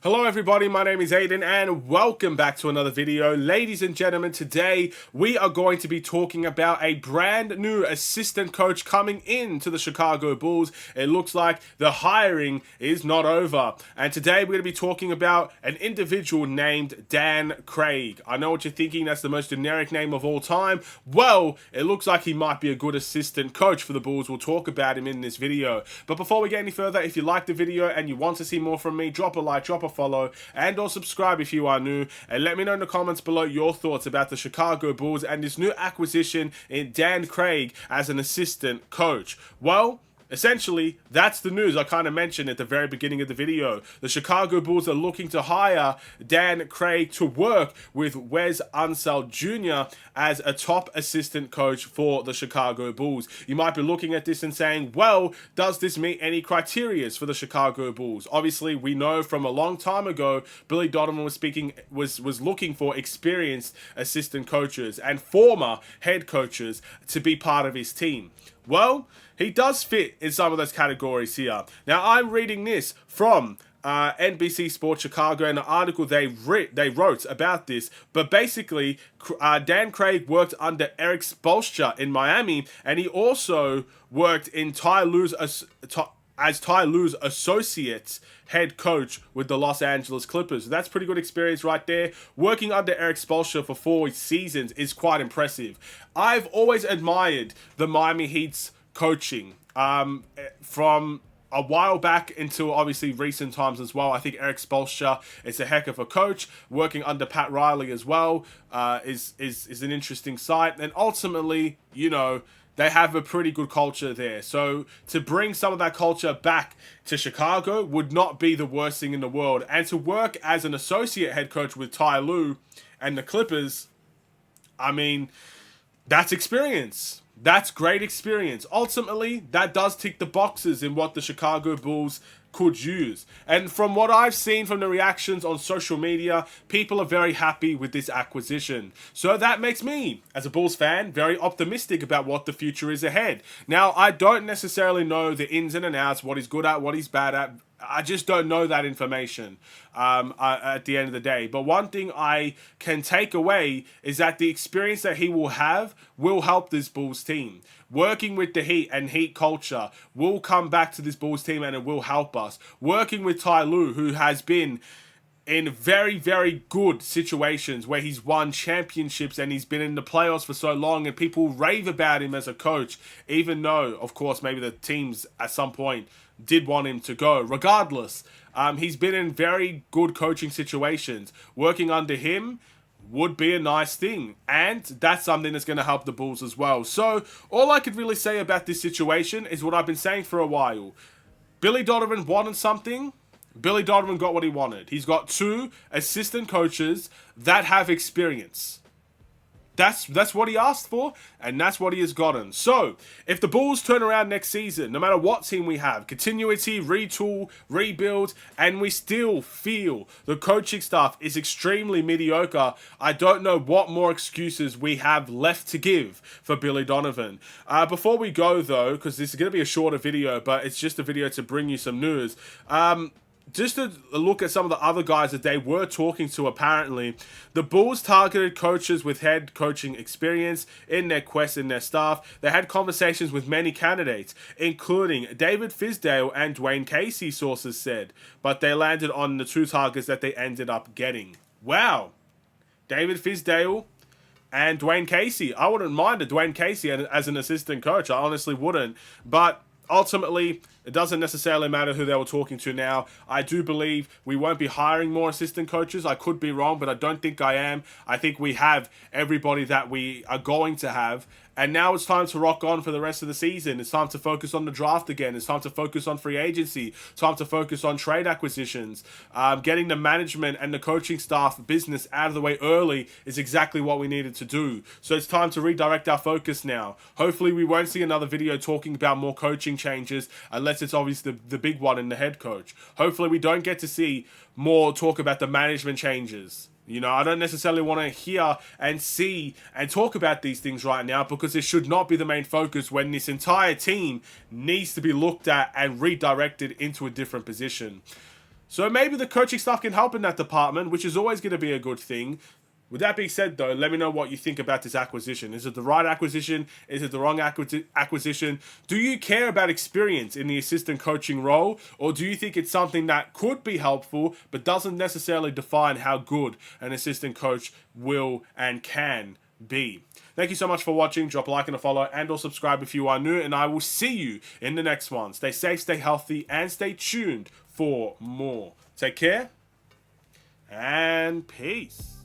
Hello everybody, my name is Aiden and welcome back to another video. Ladies and gentlemen, today we are going to be talking about a brand new assistant coach coming into the Chicago Bulls. It looks like the hiring is not over. And today we're going to be talking about an individual named Dan Craig. I know what you're thinking, that's the most generic name of all time. Well, it looks like he might be a good assistant coach for the Bulls. We'll talk about him in this video. But before we get any further, if you like the video and you want to see more from me, drop a like, drop a follow, and or subscribe if you are new, and let me know in the comments below your thoughts about the Chicago Bulls and this new acquisition in Dan Craig as an assistant coach. Well, essentially, that's the news I kind of mentioned at the very beginning of the video. The Chicago Bulls are looking to hire Dan Craig to work with Wes Unseld Jr. as a top assistant coach for the Chicago Bulls. You might be looking at this and saying, well, does this meet any criteria for the Chicago Bulls? Obviously, we know from a long time ago, Billy Donovan was looking for experienced assistant coaches and former head coaches to be part of his team. Well, he does fit in some of those categories here. Now, I'm reading this from NBC Sports Chicago, and an article they wrote about this. But basically, Dan Craig worked under Erik Spoelstra in Miami, and he also worked in Ty Lue's as Ty Lue's associate head coach with the Los Angeles Clippers. That's pretty good experience right there. Working under Erik Spoelstra for 4 seasons is quite impressive. I've always admired the Miami Heat's coaching from a while back until obviously recent times as well. I think Erik Spoelstra is a heck of a coach. Working under Pat Riley as well is an interesting sight. And ultimately, you know, they have a pretty good culture there. So to bring some of that culture back to Chicago would not be the worst thing in the world. And to work as an associate head coach with Ty Lue and the Clippers, I mean, that's experience. That's great experience. Ultimately, that does tick the boxes in what the Chicago Bulls could use. And from what I've seen from the reactions on social media, people are very happy with this acquisition. So that makes me, as a Bulls fan, very optimistic about what the future is ahead. Now, I don't necessarily know the ins and outs, what he's good at, what he's bad at. I just don't know that information at the end of the day. But one thing I can take away is that the experience that he will have will help this Bulls team. Working with the Heat and Heat culture will come back to this Bulls team and it will help us. Working with Ty Lue, who has been in very, very good situations where he's won championships and he's been in the playoffs for so long and people rave about him as a coach, even though, of course, maybe the teams at some point did want him to go. Regardless, he's been in very good coaching situations. Working under him would be a nice thing, and that's something that's going to help the Bulls as well. So all I could really say about this situation is what I've been saying for a while. Billy Donovan wanted something. Billy Donovan got what he wanted. He's got two assistant coaches that have experience. That's what he asked for, and that's what he has gotten. So, if the Bulls turn around next season, no matter what team we have, continuity, retool, rebuild, and we still feel the coaching staff is extremely mediocre, I don't know what more excuses we have left to give for Billy Donovan. Before we go, though, because this is going to be a shorter video, but it's just a video to bring you some news, just to look at some of the other guys that they were talking to, apparently, the Bulls targeted coaches with head coaching experience in their quest in their staff. They had conversations with many candidates, including David Fizdale and Dwayne Casey, sources said, but they landed on the two targets that they ended up getting. Wow. David Fizdale and Dwayne Casey. I wouldn't mind a Dwayne Casey as an assistant coach. I honestly wouldn't. But ultimately, it doesn't necessarily matter who they were talking to now. I do believe we won't be hiring more assistant coaches. I could be wrong, but I don't think I am. I think we have everybody that we are going to have. And now it's time to rock on for the rest of the season. It's time to focus on the draft again. It's time to focus on free agency. It's time to focus on trade acquisitions. Getting the management and the coaching staff business out of the way early is exactly what we needed to do. So it's time to redirect our focus now. Hopefully we won't see another video talking about more coaching changes unless it's obviously the big one in the head coach. Hopefully we don't get to see more talk about the management changes. You know, I don't necessarily want to hear and see and talk about these things right now because it should not be the main focus when this entire team needs to be looked at and redirected into a different position. So maybe the coaching staff can help in that department, which is always going to be a good thing. With that being said, though, let me know what you think about this acquisition. Is it the right acquisition? Is it the wrong acquisition? Do you care about experience in the assistant coaching role? Or do you think it's something that could be helpful, but doesn't necessarily define how good an assistant coach will and can be? Thank you so much for watching. Drop a like and a follow, and or subscribe if you are new. And I will see you in the next one. Stay safe, stay healthy, and stay tuned for more. Take care, and peace.